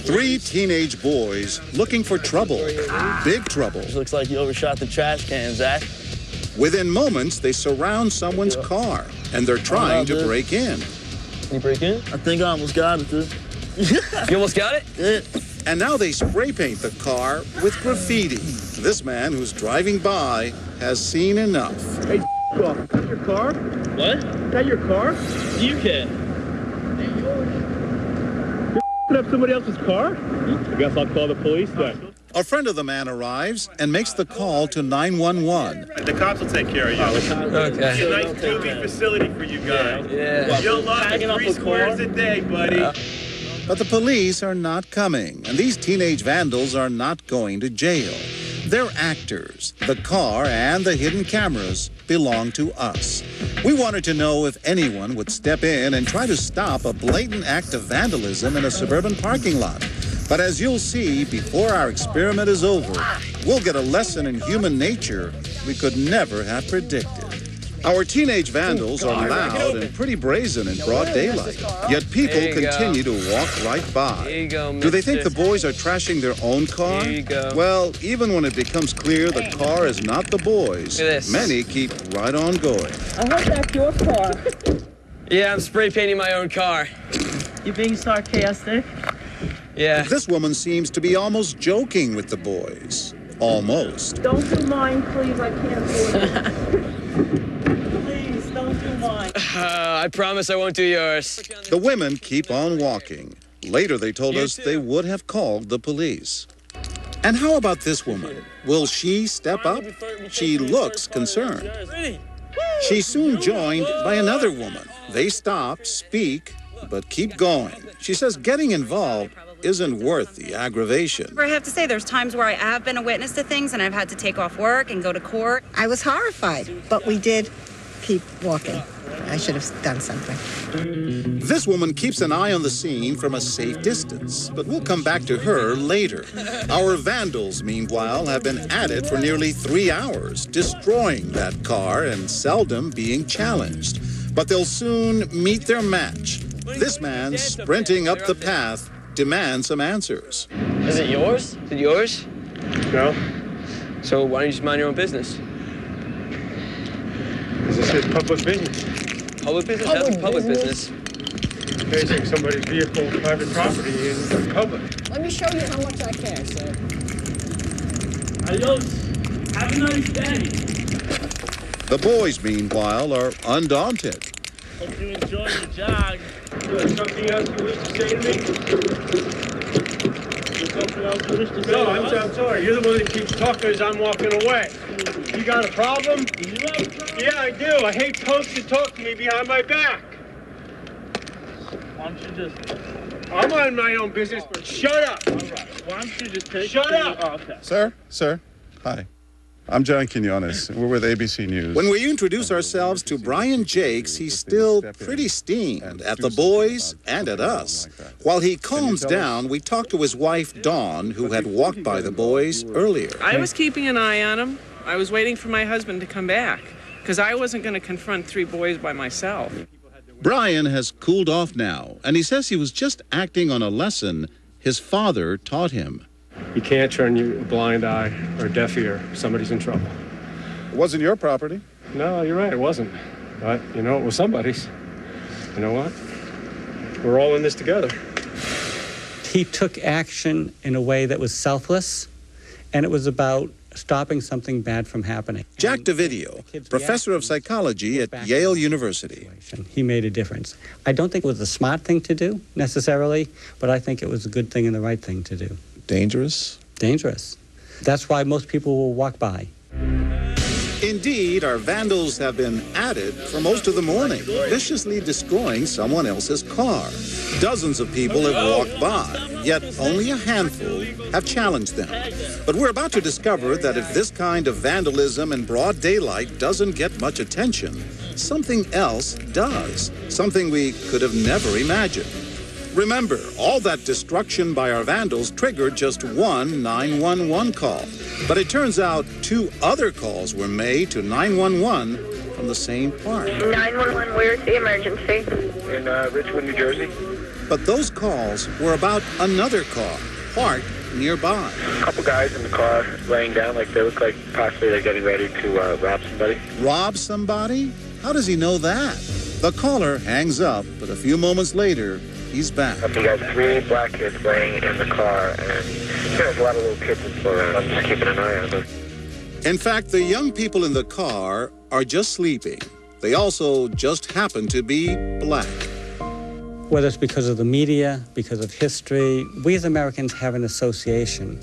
Three teenage boys looking for trouble. Big trouble. This looks like you overshot the trash can, Zach. Within moments, they surround someone's car, and they're trying to break in. Can you break in? I think I almost got it, dude. You almost got it? Yeah. And now they spray paint the car with graffiti. This man who's driving by has seen enough. Hey, is that your car? What? Is that your car? You can. You're up somebody else's car? I guess I'll call the police then. A friend of the man arrives and makes the call to 911. The cops will take care of you. Okay. It's a nice movie facility for you guys. Yeah. You'll love it 3 squares a day, buddy. But the police are not coming, and these teenage vandals are not going to jail. They're actors. The car and the hidden cameras belong to us. We wanted to know if anyone would step in and try to stop a blatant act of vandalism in a suburban parking lot. But as you'll see, before our experiment is over, we'll get a lesson in human nature we could never have predicted. Our teenage vandals are loud and pretty brazen in broad daylight, yet people continue to walk right by. Do they think the boys are trashing their own car? Well, even when it becomes clear the car is not the boys, many keep right on going. I hope that's your car. Yeah, I'm spray painting my own car. You being sarcastic? Yeah. This woman seems to be almost joking with the boys. Almost. Don't do mine, please. I can't afford it. Please, don't do mine. I promise I won't do yours. The women keep on walking. Later, they told us they would have called the police. And how about this woman? Will she step up? She looks concerned. She's soon joined by another woman. They stop, speak, but keep going. She says getting involved isn't worth the aggravation. I have to say there's times where I have been a witness to things and I've had to take off work and go to court. I was horrified, but we did keep walking. I should have done something. This woman keeps an eye on the scene from a safe distance, but we'll come back to her later. Our vandals, meanwhile, have been at it for nearly 3 hours, destroying that car and seldom being challenged. But they'll soon meet their match. This man, sprinting up the path, demands some answers. Is it yours? Is it yours? No. So why don't you just mind your own business? This is public business. Public business? That's public business. Facing somebody's vehicle, private property in public. Let me show you how much I can, sir. Adios. Have a nice day. The boys, meanwhile, are undaunted. Hope you enjoy your jog. There's something else you wish to say to me? There's something else you wish to say? No, I'm sorry. You're the one that keeps talking as I'm walking away. You got a problem? Do you have a problem? Yeah, I do. I hate folks that talk to me behind my back. Why don't you just... I'm on my own business, but shut up. All right. Why don't you just take... Shut up. Oh, okay. Sir, hi. I'm John Quinones. We're with ABC News. When we introduce ourselves to Brian Jakes, he's still pretty steamed at the boys and at us. While he calms down, we talk to his wife, Dawn, who had walked by the boys earlier. I was keeping an eye on him. I was waiting for my husband to come back, because I wasn't going to confront 3 boys by myself. Brian has cooled off now, and he says he was just acting on a lesson his father taught him. You can't turn a blind eye or a deaf ear. Somebody's in trouble. It wasn't your property. No, you're right. It wasn't. But, you know, it was somebody's. You know what? We're all in this together. He took action in a way that was selfless, and it was about stopping something bad from happening. Jack DeVidio, professor of psychology at Yale University. He made a difference. I don't think it was a smart thing to do, necessarily, but I think it was a good thing and the right thing to do. Dangerous? Dangerous. That's why most people will walk by. Indeed, our vandals have been at it for most of the morning, viciously destroying someone else's car. Dozens of people have walked by, yet only a handful have challenged them. But we're about to discover that if this kind of vandalism in broad daylight doesn't get much attention, something else does, something we could have never imagined. Remember, all that destruction by our vandals triggered just one 911 call. But it turns out 2 other calls were made to 911 from the same park. 911, where's the emergency? In Richwood, New Jersey. But those calls were about another car parked nearby. A couple guys in the car laying down like they look like possibly they're getting ready to rob somebody. Rob somebody? How does he know that? The caller hangs up, but a few moments later, he's back. We got 3 black kids laying in the car, and there's a lot of little kids in Florida. I'm just keeping an eye on them. In fact, the young people in the car are just sleeping. They also just happen to be black. Whether it's because of the media, because of history, we as Americans have an association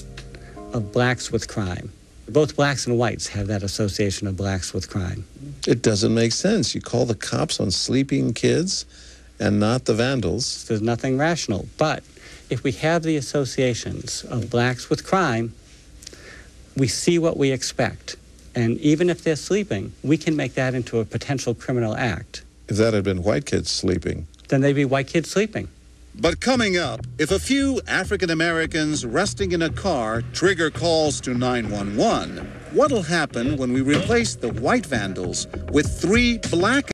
of blacks with crime. Both blacks and whites have that association of blacks with crime. It doesn't make sense. You call the cops on sleeping kids and not the Vandals. There's nothing rational. But if we have the associations of blacks with crime, we see what we expect. And even if they're sleeping, we can make that into a potential criminal act. If that had been white kids sleeping, then they'd be white kids sleeping. But coming up, if a few African Americans resting in a car trigger calls to 911, what'll happen when we replace the white Vandals with 3 black